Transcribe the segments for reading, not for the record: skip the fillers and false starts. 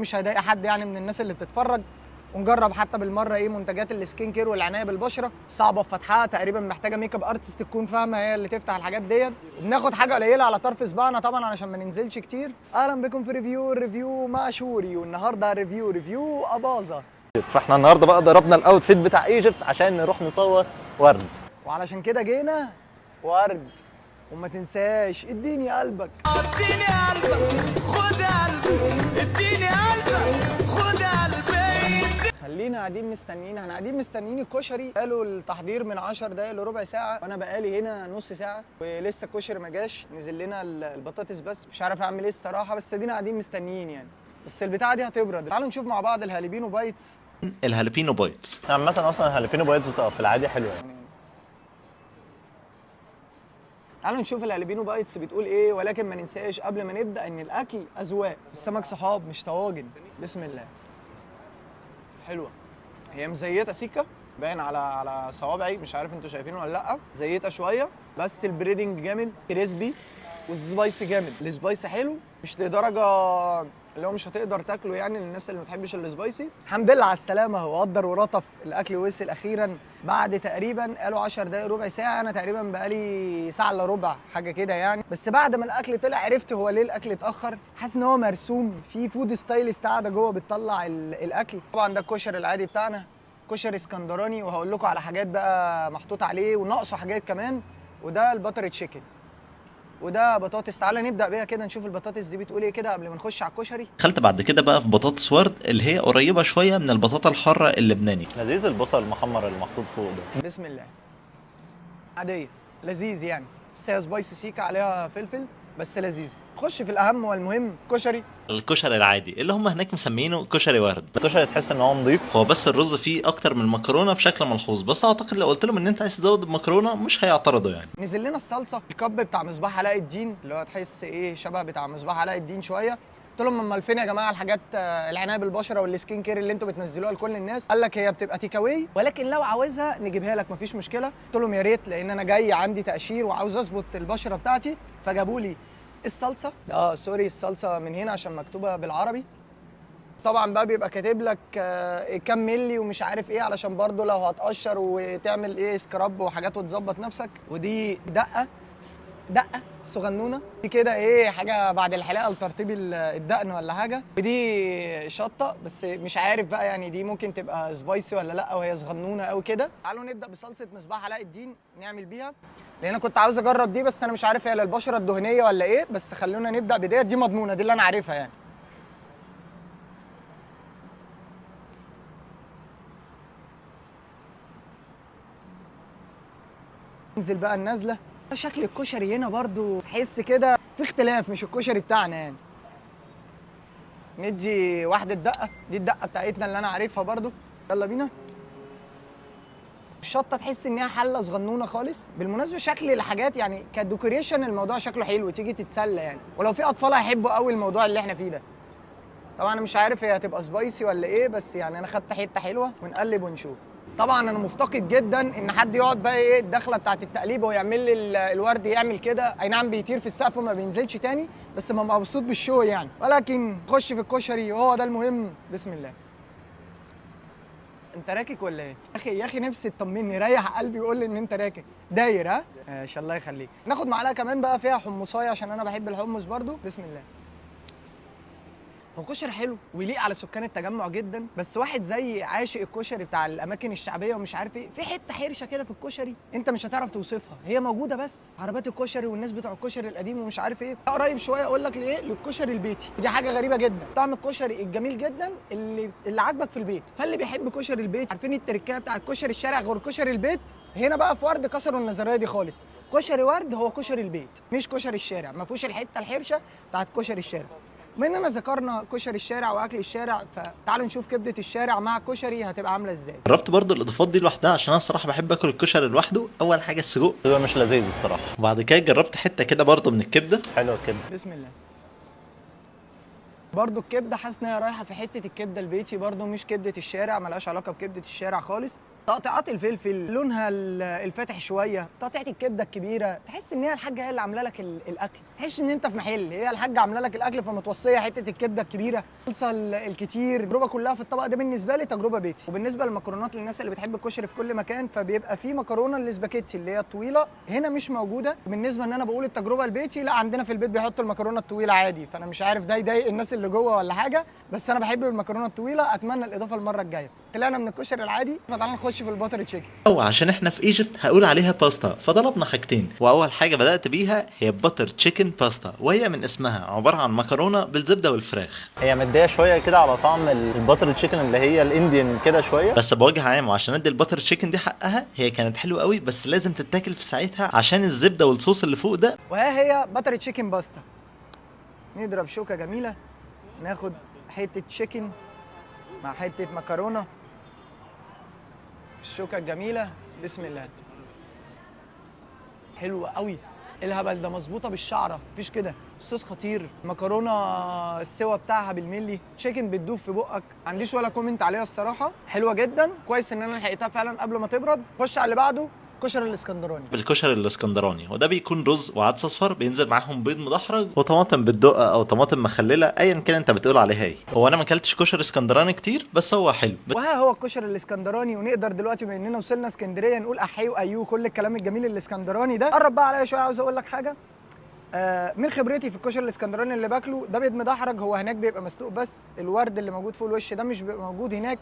مش هيضايق حد يعني من الناس اللي بتتفرج. ونجرب حتى بالمره ايه منتجات السكين كير والعنايه بالبشره صعبه في فتحها، تقريبا محتاجه ميك اب ارتست تكون فاهمه هي اللي تفتح الحاجات ديت. وبناخد حاجه قليله على طرف صباعنا طبعا علشان ما ننزلش كتير. اهلا بكم في ريفيو مع شوري، والنهارده ريفيو اباظه. فاحنا النهارده بقى ضربنا الاوتفيت بتاع ايجيبت عشان نروح نصور ورد، وعلشان كده جينا ورد. وما تنساش اديني قلبك، اديني قلبك خد قلبي، اديني قلبك خد قلبي. خلينا قاعدين مستنيين. احنا قاعدين مستنيين الكشري، قالوا التحضير من 10 دقايق لربع ساعه، وانا بقالي هنا نص ساعه ولسه الكشري ما جاش. نزل لنا البطاطس بس، مش عارف اعمل ايه الصراحه، بس ادينا قاعدين مستنيين يعني. بس البتاعه دي هتبرد. تعالوا نشوف مع بعض الهاليبينو بايتس. الهالبينو بايتس. عامة اصلا الهالبينو بايتس بتبقى في العادي حلوه يعني. تعالوا نشوف الهاليبينو بايتس بتقول ايه، ولكن ما ننساش قبل ما نبدا ان الاكل اذواق، السمك صحاب مش طواجن. بسم الله. حلوه، هي مزيته سيكه، باين على صوابعي، مش عارف انتوا شايفينه ولا لا. زيته شويه بس البريدنج جامد، كريسبي والسبايسي جامد. السبايسي حلو، مش لدرجه اللي هو مش هتقدر تاكله يعني للناس اللي ما بتحبش السبايسي. الحمد لله على السلامه، هو قدر ورطف، الاكل وصل اخيرا بعد تقريبا قالوا 10 دقايق ربع ساعه. انا تقريبا بقالي ساعه الا ربع حاجه كده يعني. بس بعد ما الاكل طلع عرفت هو ليه الاكل اتاخر. حاسس ان هو مرسوم في فود ستايلست قاعده جوه بتطلع الاكل. طبعا ده الكشري العادي بتاعنا، كشري اسكندراني، وهقول لكم على حاجات بقى محطوط عليه وناقصه حاجات كمان. وده الباتر تشيكن، وده بطاطس. تعالى نبدا بيها كده نشوف البطاطس دي بتقول ايه كده قبل ما نخش على الكشري. دخلت بعد كده بقى في بطاطس ورد اللي هي قريبه شويه من البطاطا الحاره اللبناني. لذيذ البصل المحمر اللي محطوط فوق ده. بسم الله. عاديه، لذيذ يعني، بس هي سبايسي سيكا عليها فلفل، بس لذيذه. نخش في الاهم والمهم، كشري. الكشري العادي اللي هم هناك مسمينه كشري ورد. الكشري تحس ان هو نضيف، هو بس الرز فيه اكتر من المكرونه بشكل ملحوظ، بس اعتقد لو قلت لهم ان انت عايز تزود المكرونه مش هيعترضوا يعني. نزل لنا الصلصه، الكب بتاع مصباح علاء الدين، اللي هو تحس ايه شبه بتاع مصباح علاء الدين شويه. قلت لهم امال فين يا جماعه الحاجات العنايه بالبشره والسكين كير اللي انتوا بتنزلوها لكل الناس؟ قال لك هي بتبقى تيك اواي، ولكن لو عاوزها نجيبها لك مفيش مشكله. قلت لهم يا ريت، لان انا جاي عندي تقشير وعاوز اظبط البشره بتاعتي. فجابوا لي الصلصه، سوري، الصلصه من هنا عشان مكتوبه بالعربي. طبعا بقى بيبقى كاتب لك كام ملي ومش عارف ايه، علشان برضو لو هتقشر وتعمل ايه سكراب وحاجات وتظبط نفسك. ودي دقه صغنونه دي كده، ايه حاجه بعد الحلاقه لترطيب الدقن ولا حاجه. ودي شطه، بس مش عارف بقى يعني دي ممكن تبقى سبايسي ولا لا، وهي صغنونه قوي كده. تعالوا نبدا بصلصه مصباح علاء الدين نعمل بيها، لان انا كنت عاوز اجرب دي، بس انا مش عارف هي للبشره الدهنيه ولا ايه. بس خلونا نبدا بديت، دي مضمونه، دي اللي انا عارفها يعني. ننزل بقى النازله. شكل الكشري هنا برضو تحس كده في اختلاف، مش الكشري بتاعنا يعني. ندي واحده دقه، دي الدقه بتاعتنا اللي انا عارفها برضو. يلا بينا. الشطه تحس انها حله صغنونه خالص. بالمناسبه شكل الحاجات يعني كديكوريشن الموضوع شكله حلو، تيجي تتسلى يعني، ولو في اطفال هيحبوا قوي الموضوع اللي احنا فيه ده. طبعا انا مش عارف هي هتبقى سبايسي ولا ايه، بس يعني انا خدت حته حلوه ونقلب ونشوف. طبعا انا مفتقد جدا ان حد يقعد بقى ايه الدخله بتاعت التقليب ويعمل لي الورد يعمل كده. اي نعم بيطير في السقف وما بينزلش تاني، بس ببقى مبسوط بالشو يعني. ولكن خش في الكشري وهو ده المهم. بسم الله. انت راكك ولا ايه؟ يا اخي نفسي تطمني، ريح قلبي وقول لي ان انت راكك داير. ها ان شاء الله يخليك. ناخد معلقه كمان بقى فيها حمصايه عشان انا بحب الحمص برضو. بسم الله. هو كشري حلو ويليق على سكان التجمع جدا، بس واحد زي عاشق الكشري بتاع الاماكن الشعبيه ومش عارف ايه، في حته حرشه كده في الكشري انت مش هتعرف توصفها، هي موجوده بس عربات الكشري والناس بتوع الكشري القديم ومش عارف ايه. قريب شويه اقول لك ليه، للكشري البيتي. دي حاجه غريبه جدا، طعم الكشري الجميل جدا اللي عاجبك في البيت. فاللي بيحب كشري البيت عارفين التركيه بتاعت كشري الشارع غير كشري البيت. هنا بقى في ورد كسروا النظريه دي خالص. كشري ورد هو كشري البيت مش كشري الشارع، ما فيهوش الحته الحرشه بتاعت كشري الشارع. بما اننا ذكرنا كشري الشارع واكل الشارع، فتعالوا نشوف كبده الشارع مع الكشري هتبقى عامله ازاي. جربت برضو الاضافات دي لوحدها عشان انا الصراحه بحب اكل الكشري لوحده. اول حاجه السجق، ده مش لذيذ الصراحه. وبعد كده جربت حته كده برضو من الكبده. حلوه كده. بسم الله. برضو الكبده حاسس ان هي رايحه في حته الكبده البيتي، برضو مش كبده الشارع، ملهاش علاقه بكبده الشارع خالص. تقطيعات الفلفل، لونها الفاتح شويه، تقطيعه الكبده الكبيره، تحس ان هي الحاجه هي اللي عامله لك الاكل، تحس ان انت في محل، هي الحاجه عامله لك الاكل فمتوصيه حته الكبده الكبيره، الصلصه الكتير، التجربه كلها في الطبق ده بالنسبه لي تجربه بيتي. وبالنسبه للمكرونات للناس اللي بتحب الكشري في كل مكان، فبيبقى في مكرونه الاسباجيتي اللي هي الطويله، هنا مش موجوده. بالنسبه ان انا بقول التجربه البيتي، لا عندنا في البيت بيحطوا المكرونه الطويله عادي، فانا مش عارف ده يضايق الناس اللي جوه ولا حاجه، بس انا بحب المكرونه الطويله، اتمنى الاضافه المره الجايه. طلعنا من الكشري العادي، فتعالى نخش في الباتر تشيكن. او عشان احنا في ايجيبت هقول عليها باستا، فطلبنا حاجتين، واول حاجه بدات بيها هي باتر تشيكن باستا، وهي من اسمها عباره عن مكرونه بالزبده والفراخ. هي مديه شويه كده على طعم الباتر تشيكن اللي هي الانديان كده شويه. بس بوجه عام وعشان ادي الباتر تشيكن دي حقها، هي كانت حلوه قوي، بس لازم تتاكل في ساعتها عشان الزبده والصوص اللي فوق ده. وها هي باتر تشيكن باستا. نضرب شوكه جميله، ناخد حته تشيكن مع حته مكرونه، الشوكه الجميله، بسم الله. حلوه قوي، الهبل ده مظبوطه بالشعره، مفيش كده. الصوص خطير، مكرونه السوا بتاعها بالملي، تشيكن بتدوب في بقك، ما عنديش ولا كومنت عليها الصراحه، حلوه جدا. كويس ان انا لحقتها فعلا قبل ما تبرد. خش على اللي بعده، كشري الاسكندراني. بالكشري الاسكندراني، وده بيكون رز وعدس اصفر، بينزل معاهم بيض مدحرج وطماطم بالدقه او طماطم مخلله، ايا كان انت بتقول عليها ايه. هو انا ما اكلتش كشري اسكندراني كتير، بس هو حلو. وها هو الكشري الاسكندراني. ونقدر دلوقتي بما اننا وصلنا اسكندريه نقول احيي وايوه كل الكلام الجميل الاسكندراني ده. قرب بقى عليا شويه، عاوز اقول لك حاجه. من خبرتي في الكشري الاسكندراني اللي باكله، ده بيض مدحرج، هو هناك بيبقى مسلوق بس، الورد اللي موجود فوق الوش ده مش بيبقى موجود هناك.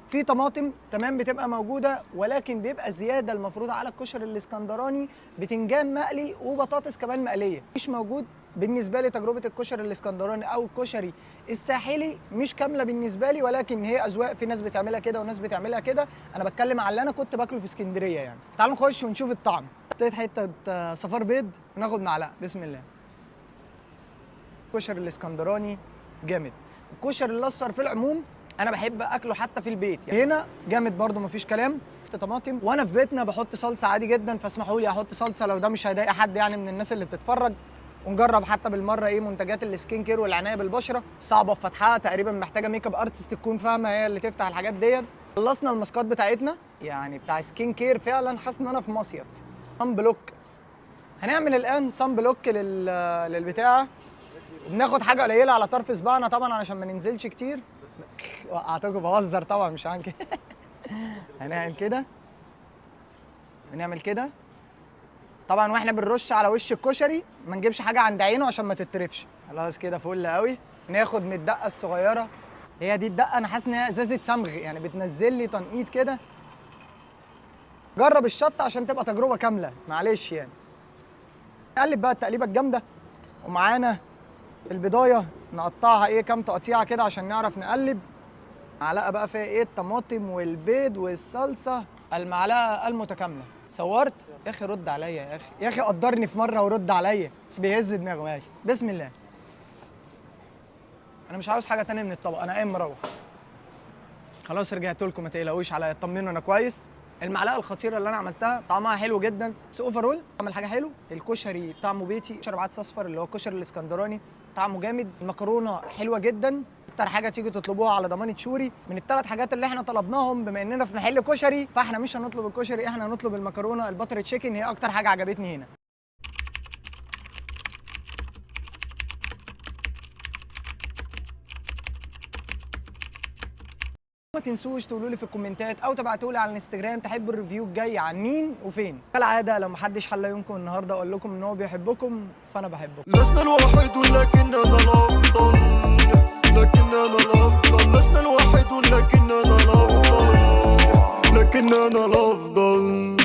في طماطم تمام بتبقى موجوده، ولكن بيبقى زياده المفروضه على الكشري الاسكندراني بتنجان مقلي وبطاطس كمان مقليه، مش موجود. بالنسبه لي تجربه الكشري الاسكندراني او الكشري الساحلي مش كامله بالنسبه لي، ولكن هي اذواق، في ناس بتعملها كده وناس بتعملها كده. انا بتكلم على اللي انا كنت باكله في اسكندريه يعني. تعالوا نخش ونشوف الطعم. حطيت حته صفار بيض، وناخد معلقه، بسم الله. الكشري الاسكندراني جامد. الكشري الاصفر في العموم انا بحب اكله حتى في البيت يعني. هنا جامد برده مفيش كلام. طماطم، وانا في بيتنا بحط صلصه عادي جدا، فاسمحوا لي احط صلصه لو ده مش هيضايق حد يعني من الناس اللي بتتفرج. ونجرب حتى بالمره ايه منتجات السكين كير والعنايه بالبشره، صعبه في فتحها، تقريبا محتاجه ميك اب ارتست تكون فاهمه هي اللي تفتح الحاجات ديت. خلصنا الماسكات بتاعتنا يعني بتاع سكين كير، فعلا حاسس ان انا في مصيف. صن بلوك، هنعمل الان صن بلوك للبتاعه، وبناخد حاجه قليله على طرف صباعنا طبعا علشان ما ننزلش كتير. وقعتكم بهزر طبعا، مش هعمل كده. هنعمل كده، بنعمل كده طبعا، واحنا بنرش على وش الكشري ما نجيبش حاجه عند عينه عشان ما تترفش. خلاص كده فل قوي. ناخد من الدقه الصغيره، هي دي الدقه، انا حاسس ان هي ازازه صمغ يعني، بتنزل لي تنقيط كده. جرب الشطه عشان تبقى تجربه كامله، معلش يعني. نقلب بقى التقليبه الجامده، ومعانا البضايه نقطعها ايه كام تقطيعه كده عشان نعرف نقلب. معلقه بقى فيها ايه الطماطم والبيض والصلصه، المعلقه المتكامله. صورت يا اخي، رد عليا يا اخي، يا اخي قدرني في مره ورد عليا، بس بيهز دماغه. ماشي، بسم الله. انا مش عاوز حاجه تانية من الطبق، انا قايم مروح خلاص. رجعت لكم، ما تقلقوش عليا، اطمنوا انا كويس. المعلقه الخطيره اللي انا عملتها طعمها حلو جدا، بس اوفرول عمل حاجه حلو. الكشري طعمه بيتي، شرب عدس اصفر اللي هو الكشري الاسكندراني طعمه جامد. المكرونه حلوه جدا، اكتر حاجه تيجي تطلبوها على ضمانه شوري. من الثلاث حاجات اللي احنا طلبناهم، بما اننا في محل كشري فاحنا مش هنطلب الكشري، احنا هنطلب المكرونه الباتر تشيكن، هي اكتر حاجه عجبتني هنا. ما تنسوش تقولوا لي في الكومنتات او تبعتوا لي على الانستجرام تحبوا الريفيو الجاي عن مين وفين. كالعاده لو محدش حل يومكم النهارده اقول لكم ان هو بيحبكم، فانا بحبكم. لسنا الوحيد لكننا الأفضل، لكننا الأفضل. لسنا الوحيد لكننا الأفضل، لكننا الأفضل.